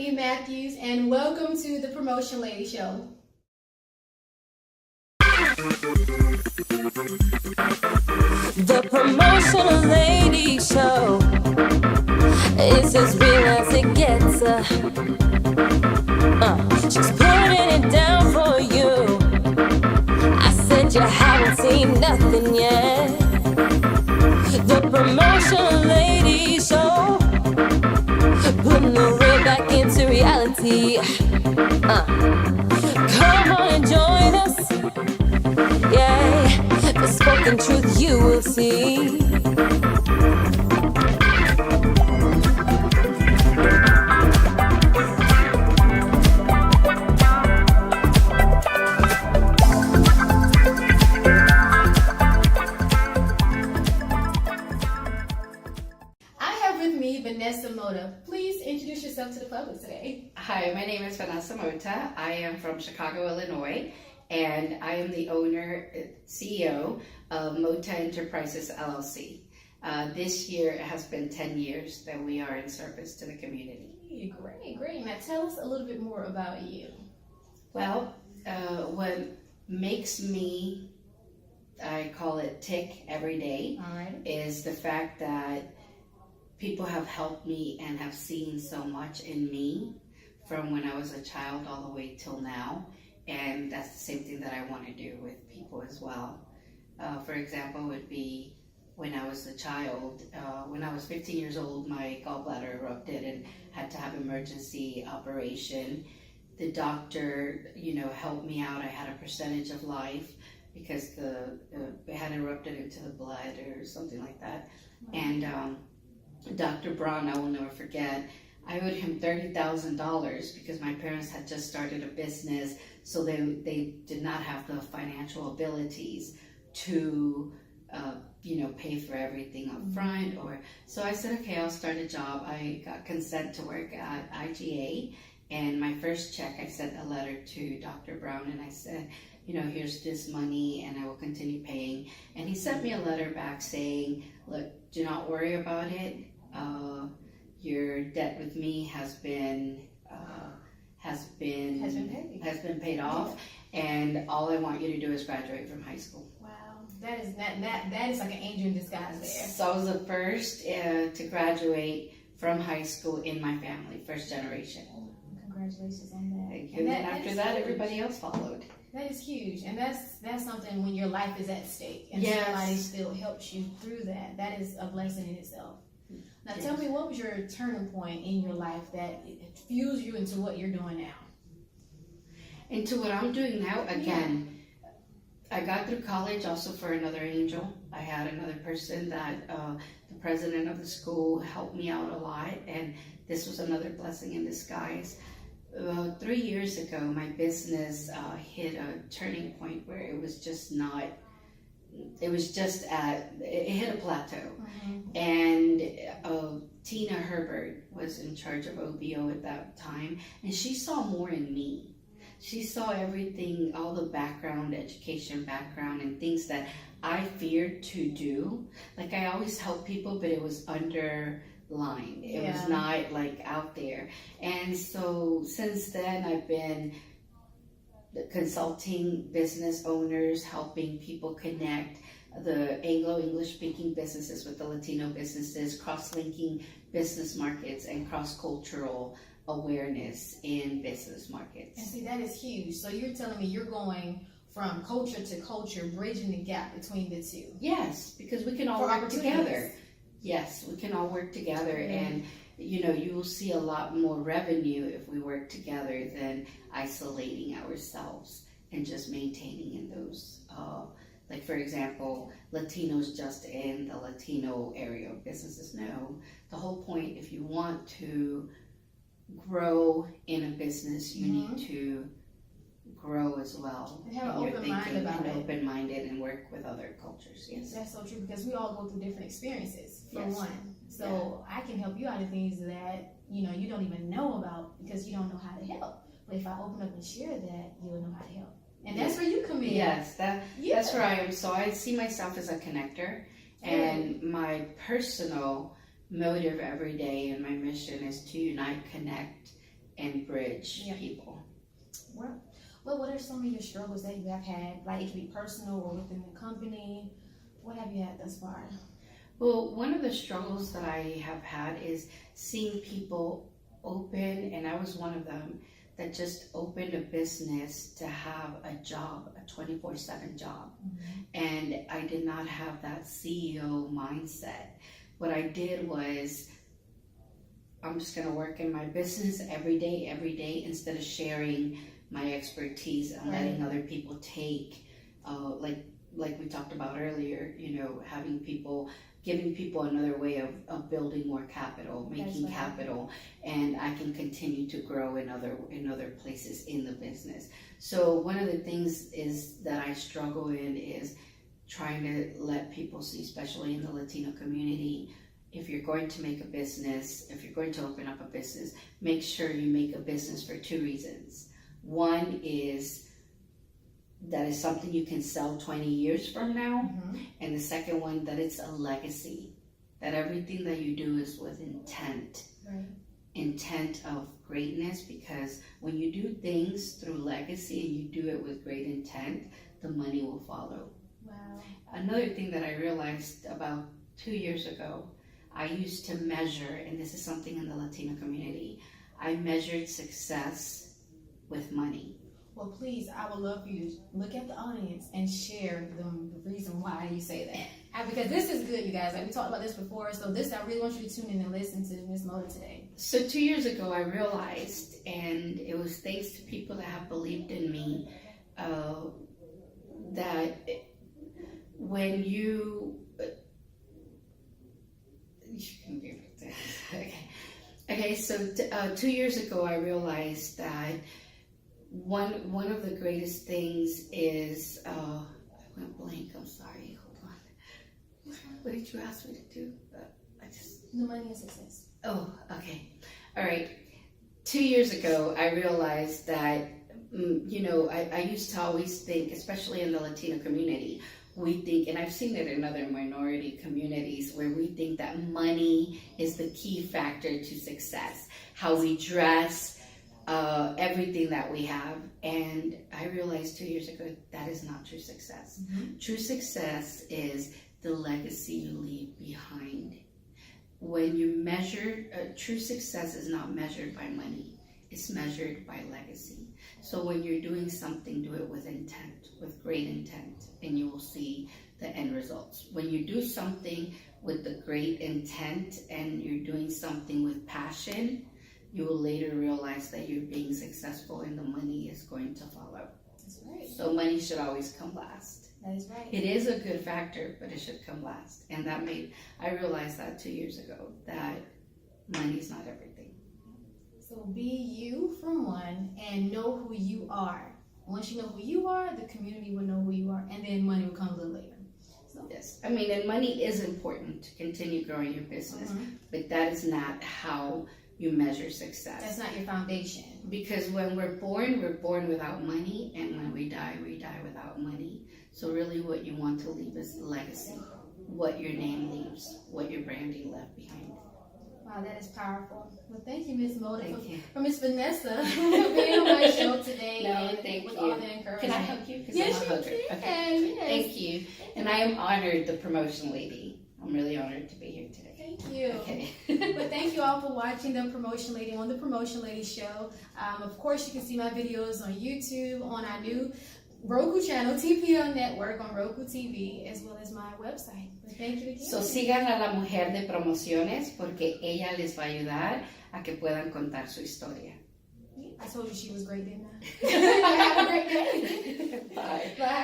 Whitney Matthews, and welcome to the Promotion Lady Show. The Promotional Lady Show is as real as it gets. She's putting it down for you. I said you haven't seen nothing yet. The Promotional Lady Show, putting the real back into reality. Come on and join us. Yeah, the spoken truth you will see. Mota. Please introduce yourself to the public today. Hi, my name is Vanessa Mota. I am from Chicago, Illinois, and I am the owner, CEO of Mota Enterprises, LLC. This year it has been 10 years that we are in service to the community. Great. Now tell us a little bit more about you. Well, what makes me, I call it tick every day, is the fact that people have helped me and have seen so much in me from when I was a child all the way till now. And that's the same thing that I want to do with people as well. For example, would be when I was a child, when I was 15 years old, my gallbladder erupted and had to have emergency operation. The doctor, helped me out. I had a percentage of life because it had erupted into the blood or something like that. And Dr. Brown, I will never forget, I owed him $30,000 because my parents had just started a business, so they did not have the financial abilities to, pay for everything up front. So I said, okay, I'll start a job. I got consent to work at IGA, and my first check, I sent a letter to Dr. Brown, and I said, here's this money, and I will continue paying. And he sent me a letter back saying, look, do not worry about it. Your debt with me has been paid off, and all I want you to do is graduate from high school. Wow, that is like an angel in disguise there. So I was the first to graduate from high school in my family, first generation. Congratulations on that. Thank you. And then after that, everybody else followed. That is huge, and that's something when your life is at stake, and somebody still helps you through that. That is a blessing in itself. Now, tell me, what was your turning point in your life that fused you into what you're doing now? Into what I'm doing now, again, I got through college also for another angel. I had another person that the president of the school helped me out a lot, and this was another blessing in disguise. 3 years ago, my business hit a turning point where it hit a plateau. And Tina Herbert was in charge of OBO at that time, and she saw more in me. She saw everything, all the education background, and things that I feared to do. Like, I always help people, but it was underlined. It was not like out there. And so since then, I've been consulting business owners, helping people connect the Anglo-English speaking businesses with the Latino businesses, cross-linking business markets and cross-cultural awareness in business markets. And see, that is huge. So you're telling me you're going from culture to culture, bridging the gap between the two. Yes, because we can all work together. Yes, we can all work together, and you will see a lot more revenue if we work together than isolating ourselves and just maintaining in those. Like, for example, Latinos just in the Latino area of businesses. No, the whole point, if you want to grow in a business, you need to grow as well. And have an open mind about it. Open-minded and work with other cultures. Yes, that's so true, because we all go through different experiences. For one, so I can help you out of things that you don't even know about because you don't know how to help. But if I open up and share that, you'll know how to help. And that's where you come in. Yes, that's where I am. So I see myself as a connector, and my personal motive every day and my mission is to unite, connect, and bridge Yeah. people. Well, what are some of your struggles that you have had? Like, it could be personal or within the company. What have you had thus far? Well, one of the struggles that I have had is seeing people open, and I was one of them, that just opened a business to have a job, a 24/7 job. And I did not have that CEO mindset. What I did was, I'm just gonna work in my business every day, instead of sharing my expertise and letting other people take, like we talked about earlier, giving people another way of building more capital, making capital, and I can continue to grow in other places in the business. So one of the things is that I struggle in is trying to let people see, especially in the Latino community, if you're going to make a business, if you're going to open up a business, make sure you make a business for 2 reasons. One is that is something you can sell 20 years from now. And the second one, that it's a legacy, that everything that you do is with intent. Intent of greatness, because when you do things through legacy and you do it with great intent, the money will follow. Wow. Another thing that I realized about 2 years ago, I used to measure, and this is something in the Latino community, I measured success with money. Well, please, I would love for you to look at the audience and share the reason why you say that. Because this is good, you guys. Like, we talked about this before, so I really want you to tune in and listen to Miss Mota today. So 2 years ago, I realized, and it was thanks to people that have believed in me, that when you... Okay, so 2 years ago, I realized that one of the greatest things is, I went blank, I'm sorry, hold on. What did you ask me to do? The money and success. Oh, okay. All right. 2 years ago, I realized that, I used to always think, especially in the Latino community, we think, and I've seen it in other minority communities, where we think that money is the key factor to success. How we dress, everything that we have. And I realized 2 years ago that is not true success. True success is the legacy you leave behind. When you measure, true success is not measured by money. It's measured by legacy. So when you're doing something, do it with intent, with great intent, and you will see the end results. When you do something with the great intent and you're doing something with passion, you will later realize that you're being successful and the money is going to follow. That's right. So money should always come last. That is right. It is a good factor, but it should come last. And I realized that 2 years ago, that money's not everything. So be you from one and know who you are. Once you know who you are, the community will know who you are, and then money will come a little later. So. Yes, and money is important to continue growing your business, but that is not how you measure success. That's not your foundation. Because when we're born without money, and when we die without money. So really what you want to leave is legacy, what your name leaves, what your branding left behind. Wow, that is powerful. Well, thank you, Miss Mota, for Miss Vanessa, for being on my show today. No, thank with you. All the encouragement. Can I hug you? Yes, you okay. can. Yes. Thank you. And I am honored, the promotion lady. I'm really honored to be here today. Thank you. Okay. But thank you all for watching The Promotion Lady on The Promotion Lady Show. Of course, you can see my videos on YouTube, on our new Roku channel, TPL Network on Roku TV, as well as my website. But thank you again. So sigan a la mujer de promociones, porque ella les va a ayudar a que puedan contar su historia. I told you she was great, didn't I? Have a great day. Bye. Bye.